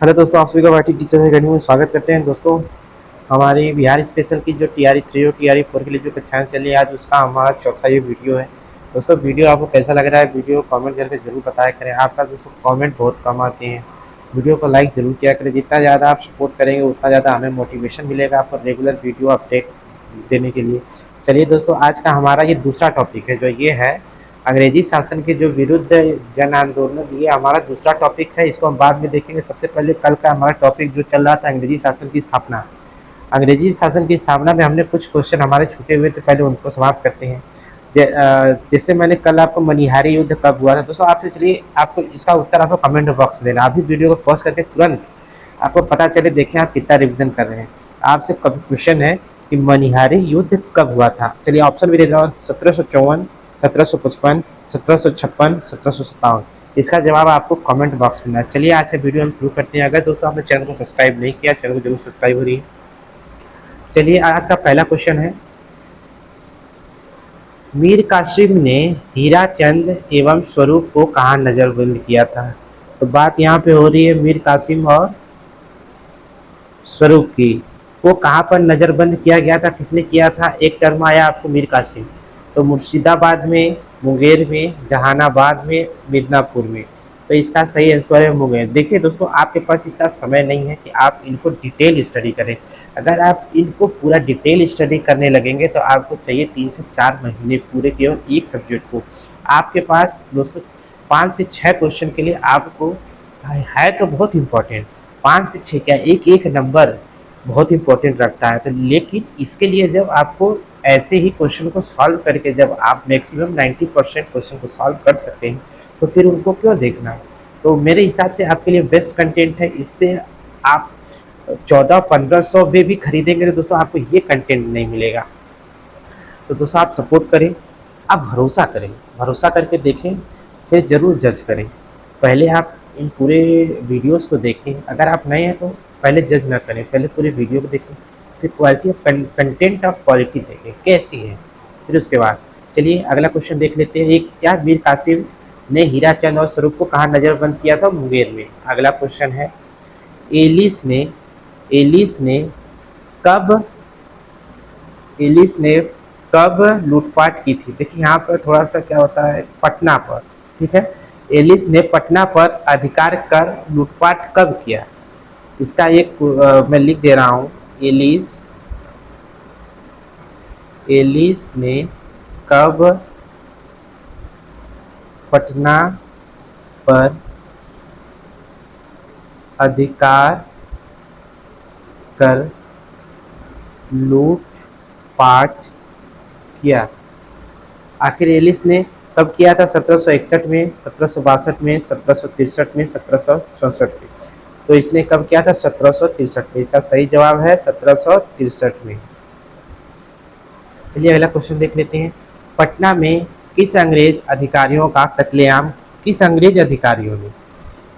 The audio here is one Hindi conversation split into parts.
हेलो दोस्तों, आप सभी का भारतीय टीचर्स अकेडमी में स्वागत करते हैं। दोस्तों, हमारी बिहार स्पेशल की जो TRE 3 और TRE 4 के लिए जो कक्षाएं चली आज उसका हमारा चौथा ये वीडियो है। दोस्तों, वीडियो आपको कैसा लग रहा है वीडियो कमेंट करके जरूर बताया करें। आपका दोस्तों कमेंट बहुत कम आते हैं। वीडियो को लाइक जरूर किया करें। जितना ज़्यादा आप सपोर्ट करेंगे उतना ज़्यादा हमें मोटिवेशन मिलेगा आपको रेगुलर वीडियो अपडेट देने के लिए। चलिए दोस्तों, आज का हमारा ये दूसरा टॉपिक है जो ये है अंग्रेजी शासन के जो विरुद्ध जन आंदोलन। ये हमारा दूसरा टॉपिक है, इसको हम बाद में देखेंगे। सबसे पहले कल का हमारा टॉपिक जो चल रहा था अंग्रेजी शासन की स्थापना। अंग्रेजी शासन की स्थापना में हमने कुछ क्वेश्चन हमारे छूटे हुए थे, पहले उनको समाप्त करते हैं। जैसे मैंने कल आपको मनिहारी युद्ध कब हुआ था दोस्तों, आपसे चलिए आपको इसका उत्तर आपको कमेंट बॉक्स में देना। अभी वीडियो को पॉज करके तुरंत आपको पता चले, देखें आप कितना रिविजन कर रहे हैं। आपसे कभी क्वेश्चन है कि मनिहारी युद्ध कब हुआ था। चलिए ऑप्शन भी दे रहा हूँ, 1754, 1755, 1756, 1757। इसका जवाब आपको कमेंट बॉक्स में देना। चलिए आज का वीडियो हम शुरू करते हैं। अगर दोस्तों आपने चैनल को सब्सक्राइब नहीं किया, चैनल को जरूर सब्सक्राइब हो रही है। चलिए आज का पहला क्वेश्चन है, मीर कासिम ने हीराचंद एवं स्वरूप को कहाँ नजरबंद किया था। तो बात यहाँ पे हो रही है मीर कासिम और स्वरूप की, वो कहाँ पर नज़रबंद किया गया था, किसने किया था। एक टर्म आया आपको मीर कासिम, तो मुर्शिदाबाद में, मुंगेर में, जहानाबाद में, मिदनापुर में। तो इसका सही आंसर है मुंगेर। देखिए दोस्तों, आपके पास इतना समय नहीं है कि आप इनको डिटेल स्टडी करें। अगर आप इनको पूरा डिटेल स्टडी करने लगेंगे तो आपको चाहिए 3 से 4 महीने पूरे केवल एक सब्जेक्ट को। आपके पास दोस्तों 5 से 6 क्वेश्चन के लिए आपको है तो बहुत इंपॉर्टेंट, 5 से 6 क्या एक एक नंबर बहुत इंपॉर्टेंट रखता है। तो लेकिन इसके लिए जब आपको ऐसे ही क्वेश्चन को सॉल्व करके जब आप मैक्सिमम 90% क्वेश्चन को सॉल्व कर सकते हैं तो फिर उनको क्यों देखना। तो मेरे हिसाब से आपके लिए बेस्ट कंटेंट है। इससे आप 1400-1500 में भी खरीदेंगे तो दोस्तों आपको ये कंटेंट नहीं मिलेगा। तो दोस्तों आप सपोर्ट करें, आप भरोसा करें, भरोसा करके देखें, फिर ज़रूर जज करें। पहले आप इन पूरे वीडियोस को देखें। अगर आप नए हैं तो पहले जज ना करें, पहले पूरे वीडियो को देखें, फिर quality of content of quality देखें कैसी है, फिर उसके बाद चलिए अगला क्वेश्चन देख लेते हैं। एक क्या मीर कासिम ने हीराचंद और स्वरूप को कहाँ नज़रबंद किया था, मुंगेर में। अगला क्वेश्चन है, एलिस ने कब लूटपाट की थी। देखिए यहाँ पर थोड़ा सा क्या होता है, पटना पर, ठीक है। एलिस ने पटना पर अधिकार कर लूटपाट कब किया। इसका एक मैं लिख दे रहा हूँ, एलिस ने कब पटना पर अधिकार कर लूटपाट किया। आखिर एलिस ने कब किया था, 1761 में, 1762 में, 1763 में, 1764 में। तो इसने कब किया था, 1763 में। इसका सही जवाब है 1763 में। चलिए अगला क्वेश्चन देख लेते हैं। पटना में किस अंग्रेज अधिकारियों का कत्लेआम, किस अंग्रेज अधिकारियों ने,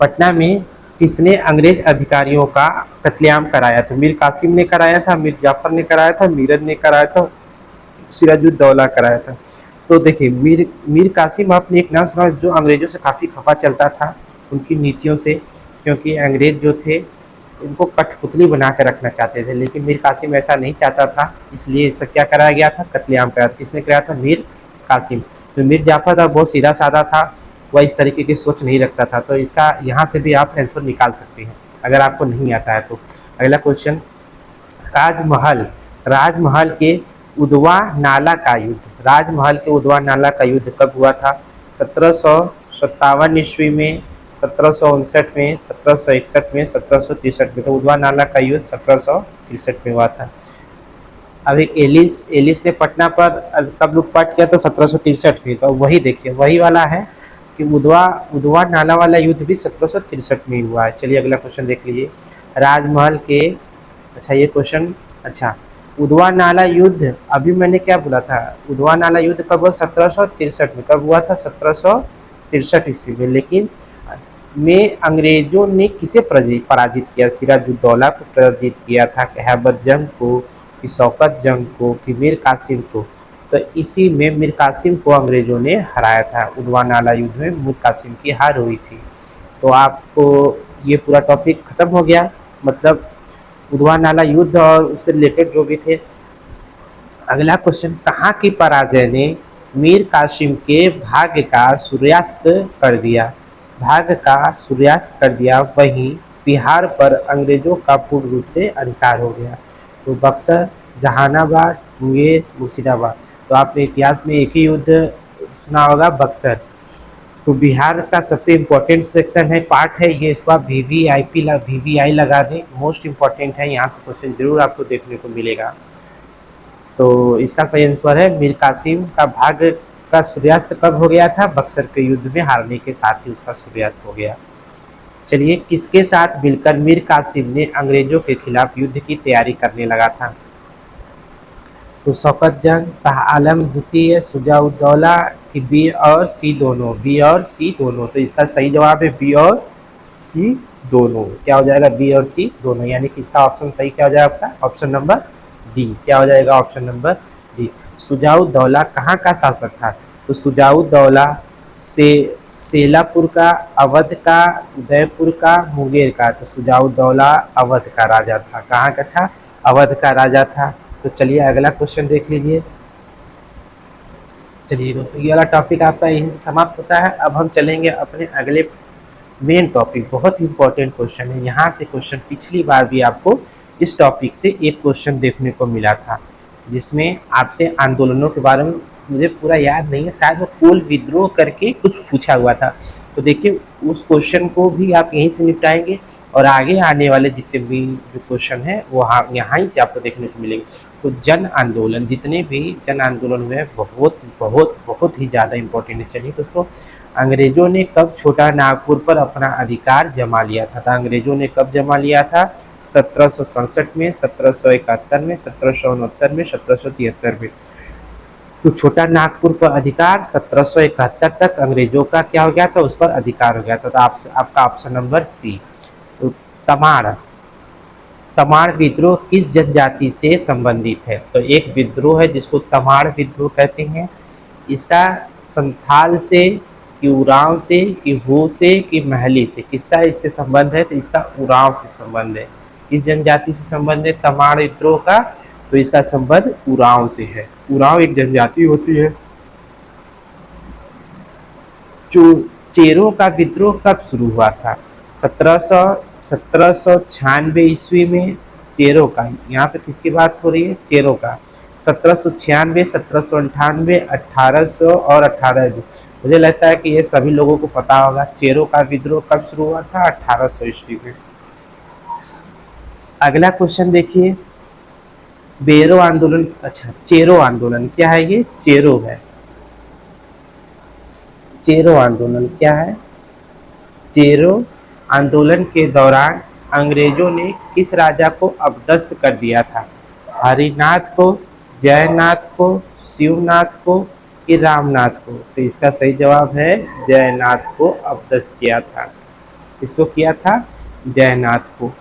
पटना में किसने अंग्रेज अधिकारियों का कत्लेआम कराया था। मीर कासिम ने कराया था, मीर जाफर ने कराया था, मीरज ने कराया था, सिराजुद्दौला कराया था। तो देखिए मीर कासिम, आपने एक नाम सुना जो अंग्रेजों से काफ़ी खफा चलता था उनकी नीतियों से, क्योंकि अंग्रेज जो थे उनको कठपुतली बना कर रखना चाहते थे। लेकिन मीर कासिम ऐसा नहीं चाहता था, इसलिए इससे क्या कराया गया था, कत्लेआम कराया था। किसने कराया था, मीर कासिम। तो मीर जाफर था बहुत सीधा साधा था, वह इस तरीके की सोच नहीं रखता था। तो इसका यहाँ से भी आप आंसर निकाल सकते हैं अगर आपको नहीं आता है तो। अगला क्वेश्चन, राजमहल के उदवा नाला का युद्ध, राजमहल के उदवा नाला का युद्ध कब हुआ था। 1757 ईस्वी में, 1759 में, 1761 में, 1763 में। तो उदवा नाला का युद्ध 1763 में हुआ था। अभी एलिस ने पटना पर कब लूटपाट किया था, 1763 में। तो वही देखिए वही वाला है कि उदवा नाला वाला युद्ध भी 1763 में हुआ है। चलिए अगला क्वेश्चन देख लीजिए। राजमहल के, अच्छा ये क्वेश्चन, अच्छा उदवा नाला युद्ध, अभी मैंने क्या बोला था, उदवा नाला युद्ध कब हुआ, 1763 में। कब हुआ था, 1763 ईस्वी में। लेकिन में अंग्रेजों ने किसे पराजित किया, सिराजुद्दौला को पराजित किया था, कि हैबत जंग को, कि शौकत जंग को, कि मीर कासिम को। तो इसी में मीर कासिम को अंग्रेजों ने हराया था। उदवा नाला युद्ध में मीर कासिम की हार हुई थी। तो आपको ये पूरा टॉपिक खत्म हो गया, मतलब उधवा नाला युद्ध और उससे रिलेटेड जो भी थे। अगला क्वेश्चन, कहाँ की पराजय ने मीर कासिम के भाग्य का सूर्यास्त कर दिया? भाग्य का सूर्यास्त कर दिया। वहीं बिहार पर अंग्रेजों का पूर्ण रूप से अधिकार हो गया। तो बक्सर, जहानाबाद, मुंगेर, मुर्शिदाबाद। तो आपने इतिहास में एक ही युद्ध सुना होगा, बक्सर। तो बिहार का सबसे इम्पोर्टेंट सेक्शन है, पार्ट है ये, इसको आप VVI लगा दें, मोस्ट इम्पॉर्टेंट है, यहाँ से क्वेश्चन जरूर आपको देखने को मिलेगा। तो इसका सही आंसर है मीर कासिम का भाग्य का सूर्यास्त कब हो गया था? बक्सर के युद्ध में हारने के साथ ही उसका सूर्यास्त हो गया। चलिए, किसके साथ मिलकर मीर कासिम ने अंग्रेजों के खिलाफ युद्ध की तैयारी करने लगा था? तो शौकत जंग, शाह आलम द्वितीय, शुजाउद्दौला की बी और सी दोनों? बी और सी दोनों। तो इसका सही जवाब है बी और सी दोनों। क्या हो जाएगा? बी और सी दोनों, यानी कि इसका ऑप्शन सही क्या हो जाएगा आपका? Option number D. क्या हो जाएगा? Option number D. शुजाउद्दौला कहाँ का शासक था? तो शुजाउद्दौला से सेलापुर का, अवध का, उदयपुर का, मुंगेर का। तो शुजाउद्दौला अवध का राजा था। कहाँ का था? अवध का राजा था। तो चलिए अगला क्वेश्चन देख लीजिए। चलिए दोस्तों, ये वाला टॉपिक आपका यहीं से समाप्त होता है। अब हम चलेंगे अपने अगले मेन टॉपिक। बहुत ही इंपॉर्टेंट क्वेश्चन है, यहाँ से क्वेश्चन पिछली बार भी आपको इस टॉपिक से एक क्वेश्चन देखने को मिला था, जिसमें आपसे आंदोलनों के बारे में, मुझे पूरा याद नहीं है, शायद वो कोल विद्रोह करके कुछ पूछा हुआ था। तो देखिए, उस क्वेश्चन को भी आप यहीं से निपटाएंगे और आगे आने वाले जितने भी जो क्वेश्चन है वो यहाँ ही से आपको देखने को मिलेंगे। तो जन आंदोलन, जितने भी जन आंदोलन हुए, बहुत बहुत बहुत ही ज़्यादा इम्पोर्टेंट है। चलिए दोस्तों, अंग्रेजों ने कब छोटा नागपुर पर अपना अधिकार जमा लिया था? तो अंग्रेजों ने कब जमा लिया था? 1767 में, 1771 में, 1769 में, 1773 में। तो छोटा नागपुर पर अधिकार 1771 तक अंग्रेजों का क्या हो गया था? उस पर अधिकार हो गया था। तो आपका ऑप्शन नंबर सी। तो तमाड़ विद्रोह किस जनजाति से संबंधित है? तो एक विद्रोह है जिसको तमाड़ विद्रोह कहते हैं। इसका संथाल से, कि उरांव से, कि हो से, कि महली से, किसका इससे संबंध है? तो इसका उरांव से संबंध है। किस जनजाति से संबंध है तमाड़ विद्रोह का? तो इसका संबंध उरांव से है। उरांव एक जनजाति होती है। चेरों का विद्रोह कब शुरू हुआ था? 1796 ईस्वी में चेरों का, यहाँ पे किसकी बात हो रही है? चेरों का। 1796, 1798, 1800 और 1800। मुझे लगता है कि ये सभी लोगों को पता होगा। चेरों का विद्रोह कब शुरू हुआ था? 1800 ईस्वी में। अगला क्वेश्चन देखिए, बेरो आंदोलन, अच्छा चेरो आंदोलन क्या है? ये चेरो है। चेरो आंदोलन क्या है? चेरो आंदोलन के दौरान अंग्रेजों ने किस राजा को अपदस्थ कर दिया था? हरिनाथ को, जयनाथ को, शिवनाथ को, कि रामनाथ को? तो इसका सही जवाब है जयनाथ को अपदस्थ किया था। किसको किया था? जयनाथ को।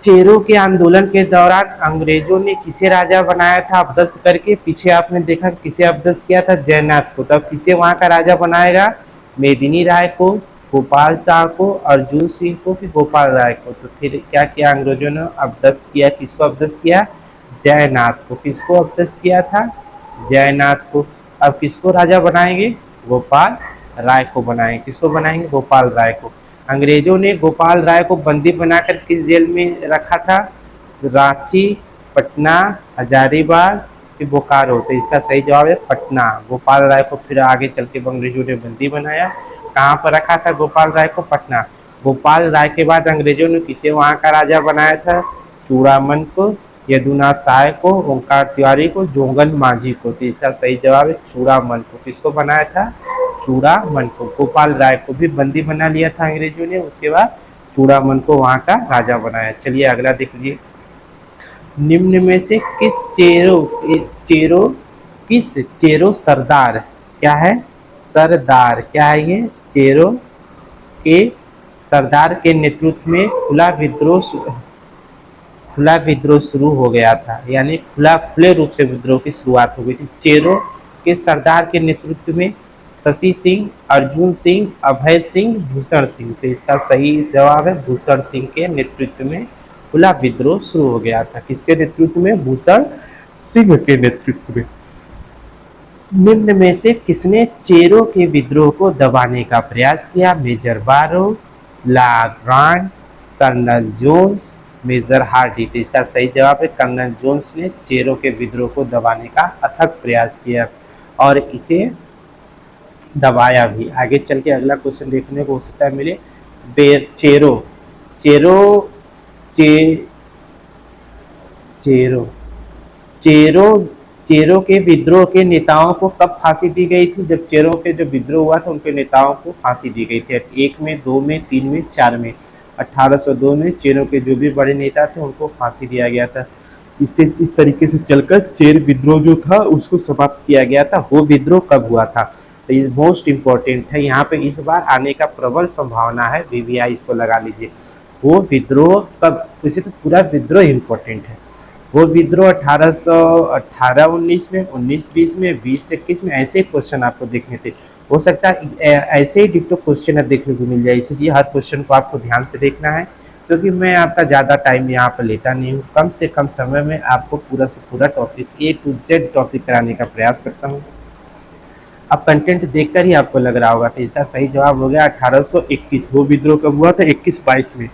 चेरो के आंदोलन के दौरान अंग्रेजों ने किसे राजा बनाया था अपदस्थ करके? पीछे आपने देखा किसे अपदस्थ किया था? जयनाथ को। तब किसे वहां का राजा बनाएगा? मेदिनी राय को, गोपाल शाह को, अर्जुन सिंह को, कि गोपाल राय को? तो फिर क्या किया अंग्रेजों ने? अपदस्थ किया। किसको अपदस्थ किया? जयनाथ को। किसको अपदस्थ किया था? जयनाथ को। अब किसको राजा बनाएंगे? गोपाल राय को बनाएंगे। किसको बनाएंगे? गोपाल राय को। अंग्रेजों ने गोपाल राय को बंदी बनाकर किस जेल में रखा था? रांची, पटना, हजारीबाग, कि बोकारो? तो इसका सही जवाब है पटना। गोपाल राय को फिर आगे चल के अंग्रेजों ने बंदी बनाया। कहाँ पर रखा था गोपाल राय को? पटना। गोपाल राय के बाद अंग्रेजों ने किसे वहाँ का राजा बनाया था? चूड़ामन को, यदुनाथ साय को, ओंकार तिवारी को, जोंगल माझी को? तो इसका सही जवाब है चूड़ामन को। किसको बनाया था? चूड़ामन को। गोपाल राय को भी बंदी बना लिया था अंग्रेजों ने, उसके बाद चूड़ामन को वहाँ का राजा बनाया। चलिए अगला देख लीजिए, निम्न में से किस चेरो सरदार, क्या है? सरदार क्या है? ये चेरो के सरदार के नेतृत्व में खुला विद्रोह शुरू हो गया था, यानी खुले रूप से विद्रोह की शुरुआत हो गई थी। चेरो के सरदार के नेतृत्व में शशि सिंह, अर्जुन सिंह, अभय सिंह, भूषण सिंह। तो इसका सही जवाब है भूषण सिंह के नेतृत्व में खुला विद्रोह शुरू हो गया था। किसके नेतृत्व में? भूषण सिंह के नेतृत्व में। निम्न में से किसने चेरों के विद्रोह को दबाने का प्रयास किया? मेजर बारो, लाग्रांड, कर्नल जोन्स, मेजर हार्डी। तो इसका सही जवाब है कर्नल जोन्स ने चेरों के विद्रोह को दबाने का अथक प्रयास किया और इसे दबाया भी। आगे चल के अगला क्वेश्चन देखने को हो सकता है मिले। चेरो चेरो चे चेरो चेरो चेरों के विद्रोह के नेताओं को कब फांसी दी गई थी? जब चेरों के जो विद्रोह हुआ था उनके नेताओं को फांसी दी गई थी। 1 में, 2 में, 3 में, 4 में। 1802 में चेरों के जो भी बड़े नेता थे उनको फांसी दिया गया था। इससे इस तरीके से चलकर चेर विद्रोह जो था उसको समाप्त किया गया था। वो विद्रोह कब हुआ था? तो इस मोस्ट इम्पोर्टेंट है, यहाँ पे इस बार आने का प्रबल संभावना है। VVI इसको लगा लीजिए। वो विद्रोह कब? इसे तो पूरा विद्रोह इम्पोर्टेंट है। वो विद्रोह 1818-19 में, 19-20 में, 20-21 में, ऐसे क्वेश्चन आपको देखने थे। हो सकता है ऐसे ही डिक्टो क्वेश्चन देखने को मिल जाए, इसलिए हर क्वेश्चन को आपको ध्यान से देखना है, क्योंकि मैं आपका ज़्यादा टाइम यहाँ पर लेता नहीं हूँ। कम से कम समय में आपको पूरा से पूरा topic A to Z topic कराने का प्रयास करता हूँ। अब कंटेंट देखकर ही आपको लग रहा होगा। तो इसका सही जवाब हो गया 1821। वो विद्रोह कब हुआ था? 21-22 में।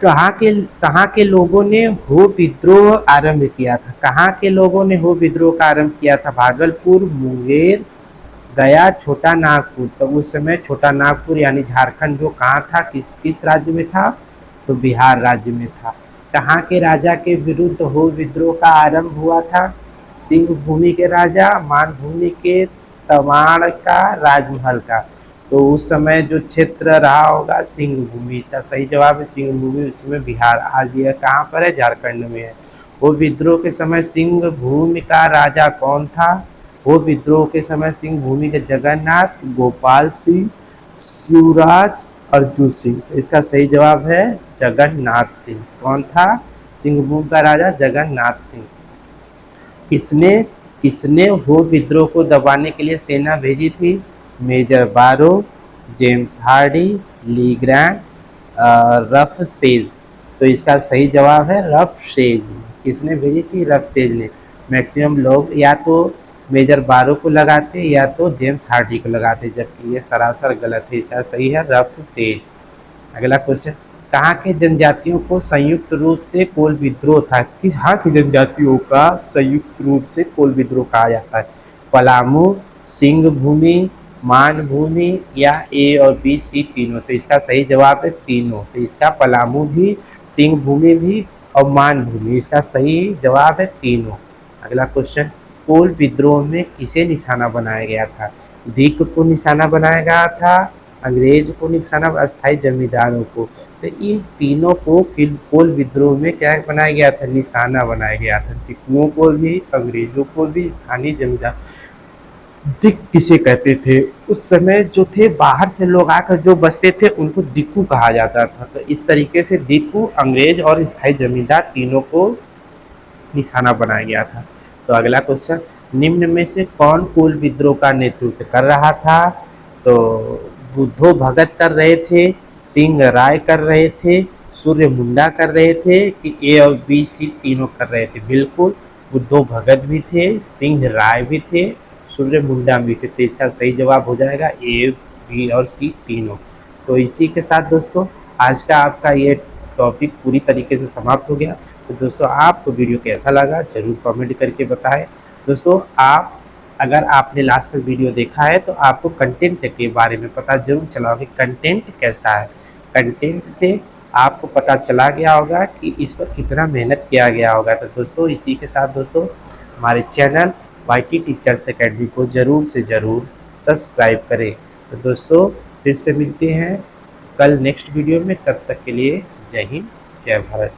कहाँ के लोगों ने हो विद्रोह आरंभ किया था? कहाँ के लोगों ने हो विद्रोह का आरंभ किया था? भागलपुर, मुंगेर, गया, छोटा नागपुर। तो उस समय छोटा नागपुर यानी झारखंड जो कहाँ था, किस राज्य में था? तो बिहार राज्य में था। कहाँ के राजा के विरुद्ध हो विद्रोह का आरंभ हुआ था? सिंह भूमि के राजा, मानभूमि के, तवाड़ का, राजमहल का। तो उस समय जो क्षेत्र रहा होगा सिंह भूमि। इसका सही जवाब है सिंह भूमि। उसमें बिहार, आज यह कहाँ पर है? झारखंड में है। वो विद्रोह के समय सिंह भूमि का राजा कौन था? वो विद्रोह के समय सिंह भूमि के जगन्नाथ, गोपाल सिंह, शिवराज, अर्जुन सिंह। तो इसका सही जवाब है जगन्नाथ सिंह। कौन था सिंह भूमि का राजा? जगन्नाथ सिंह। किसने हो विद्रोह को दबाने के लिए सेना भेजी थी? Major Barrow, James Hardy, Le Grand, Rough Sage. तो इसका सही जवाब है रफ सेज। किसने भेजी थी? रफ सेज ने। मैक्सिमम लोग या तो मेजर बारो को लगाते या तो जेम्स हार्डी को लगाते, जबकि ये सरासर गलत है। इसका सही है रफ सेज। अगला क्वेश्चन, कहाँ के जनजातियों को संयुक्त रूप से कोल विद्रोह था? कहाँ की जनजातियों का संयुक्त रूप से कोल विद्रोह कहा जाता है? पलामू, सिंह भूमि, मान भूमि या A और B, C तीनों? तो इसका सही जवाब है तीनों। तो इसका पलामू भी, सिंह भूमि भी और मान भूमि, इसका सही जवाब है तीनों। अगला क्वेश्चन, कोल विद्रोह में किसे निशाना बनाया गया था? दिक को निशाना बनाया गया था, अंग्रेज को निशाना, अस्थायी जमींदारों को। तो इन तीनों को कोल विद्रोह में क्या बनाया गया था? निशाना बनाया गया था। दिकुओं को भी, अंग्रेजों को भी, स्थानीय जमींदार। दिक किसे कहते थे? उस समय जो थे बाहर से लोग आकर जो बसते थे उनको दिक्कू कहा जाता था। तो इस तरीके से दिक्कू, अंग्रेज और स्थायी जमींदार तीनों को निशाना बनाया गया था। तो अगला क्वेश्चन, निम्न में से कौन कोल विद्रोह का नेतृत्व कर रहा था? तो बुद्धो भगत कर रहे थे, सिंह राय कर रहे थे, सूर्य मुंडा कर रहे थे कि A और B, C तीनों कर रहे थे? बिल्कुल, बुद्धो भगत भी थे, सिंह राय भी थे, सूर्य मुंडा भी थे। तो इसका सही जवाब हो जाएगा A, B और C तीनों। तो इसी के साथ दोस्तों आज का आपका ये टॉपिक पूरी तरीके से समाप्त हो गया। तो दोस्तों आपको वीडियो कैसा लगा जरूर कमेंट करके बताएं। दोस्तों अगर आपने लास्ट तक वीडियो देखा है तो आपको कंटेंट के बारे में पता जरूर चला होगा कि कंटेंट कैसा है। कंटेंट से आपको पता चला गया होगा कि इस पर कितना मेहनत किया गया होगा। तो दोस्तों इसी के साथ दोस्तों हमारे चैनल YT टीचर्स अकेडमी को ज़रूर से ज़रूर सब्सक्राइब करें। तो दोस्तों फिर से मिलते हैं कल नेक्स्ट वीडियो में। तब तक के लिए जय हिंद, जय भारत।